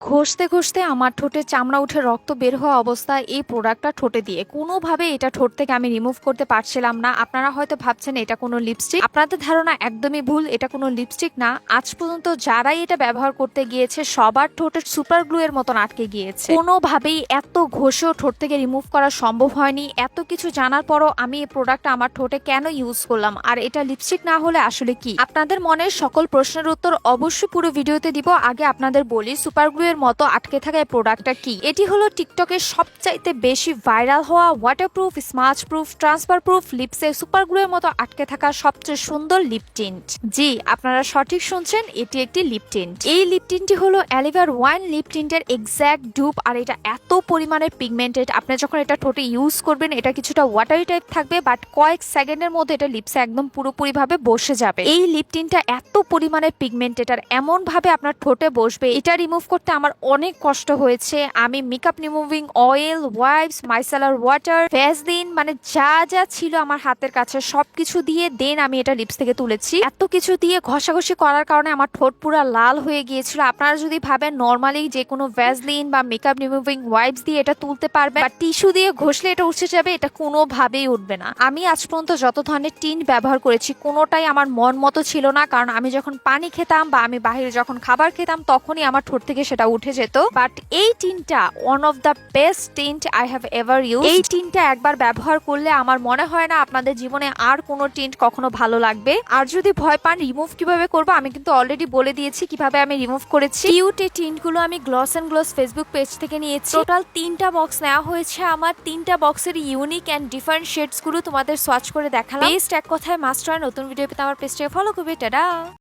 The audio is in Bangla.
ঘষতে ঘষতে আমার ঠোঁটে চামড়া উঠে রক্ত বের হওয়া অবস্থায় এই প্রোডাক্টটা ঠোঁটে দিয়ে কোনোভাবে এটা ঠোঁট থেকে আমি রিমুভ করতে পারছিলাম না। আপনারা হয়তো ভাবছেন এটা কোনো লিপস্টিক, আপনাদের ধারণা একদমই ভুল। এটা কোনো লিপস্টিক না। আজ পর্যন্ত যারাই এটা ব্যবহার করতে গিয়েছে সবার ঠোঁটের সুপার গ্লু এর মতন আটকে গিয়েছে। কোনোভাবেই এত ঘষেও ঠোঁট থেকে রিমুভ করা সম্ভব হয়নি। এত কিছু জানার পরও আমি এই প্রোডাক্টটা আমার ঠোঁটে কেন ইউজ করলাম, আর এটা লিপস্টিক না হলে আসলে কি? আপনাদের মনের সকল প্রশ্নের উত্তর অবশ্যই পুরো ভিডিওতে দিব। আগে আপনাদের বলি সুপার গ্লু এর মতো আটকে থাকা এই প্রোডাক্টটা কি। এটি হলো টিকটকের সবচাইতে বেশি ভাইরাল হওয়া waterproof, smudge proof, transfer proof লিপসে সুপার গ্লু এর মতো আটকে থাকা সবচেয়ে সুন্দর লিপ টিন্ট। জি, আপনারা সঠিক শুনছেন, এটি একটি লিপ টিন্ট। এই লিপ টিন্টটি হলো অ্যালিভার ওয়াইন লিপ টিন্টের এক্স্যাক্ট ডুপ। আর এটা এত পরিমাণে পিগমেন্টেড, আপনি যখন এটা ঠোঁটে ইউজ করবেন এটা কিছুটা ওয়াটারি টাইপ থাকবে, বাট কয়েক সেকেন্ডের মধ্যে এটা লিপসে একদম পুরোপুরি ভাবে বসে যাবে। এই লিপ টিন্টটা এত পরিমাণে পিগমেন্টেড আর এমন ভাবে আপনার ঠোঁটে বসবে, এটা রিমুভ করতে আমার অনেক কষ্ট হয়েছে। আমি makeup removing oil, wipes, micellar water, Vaseline, মানে যা যা ছিল আমার হাতের কাছে সবকিছু দিয়ে দেন আমি এটা লিপস থেকে তুলেছি। এত কিছু দিয়ে ঘষাঘষি করার কারণে আমার ঠোঁট পুরো লাল হয়ে গিয়েছিল। আপনারা যদি ভাবেন নর্মালি যে কোনো ভ্যাসলিন বা মেকআপ রিমুভিং ওয়াইপস দিয়ে এটা তুলতে পারবেন বা টিস্যু দিয়ে ঘষলে এটা উঠে যাবে, এটা কোনোভাবেই উঠবে না। আমি আজ পর্যন্ত যত ধরনের টিন্ট ব্যবহার করেছি কোনোটাই আমার মন মতো ছিল না, কারণ আমি যখন পানি খেতাম বা আমি বাইরে যখন খাবার খেতাম তখনই আমার ঠোঁট থেকে সেটা উঠে যেত। বাট এই টিনটা one of the best tint I have ever use. এই টিনটা একবার ব্যবহার করলে আমার মনে হয় না আপনাদের জীবনে আর কোনো টিন্ট কখনো ভালো লাগবে। আর যদি ভয় পান রিমুভ কিভাবে করবো, আমি কিন্তু অলরেডি বলে দিয়েছি কিভাবে আমি রিমুভ করেছি। কিউট এই টিন্টগুলো আমি gloss and gloss Facebook page থেকে নিয়েছি। টোটাল 3টা বক্স নেওয়া হয়েছে আমার। 3টা বক্সের ইউনিক এন্ড ডিফারেন্ট শেডস গুলো তোমাদের সোয়াচ করে দেখালাম। বেস্ট এক কথায় মাস্টার। নতুন ভিডিও পেতে আমার পেজটাকে ফলো করবে। টাটা।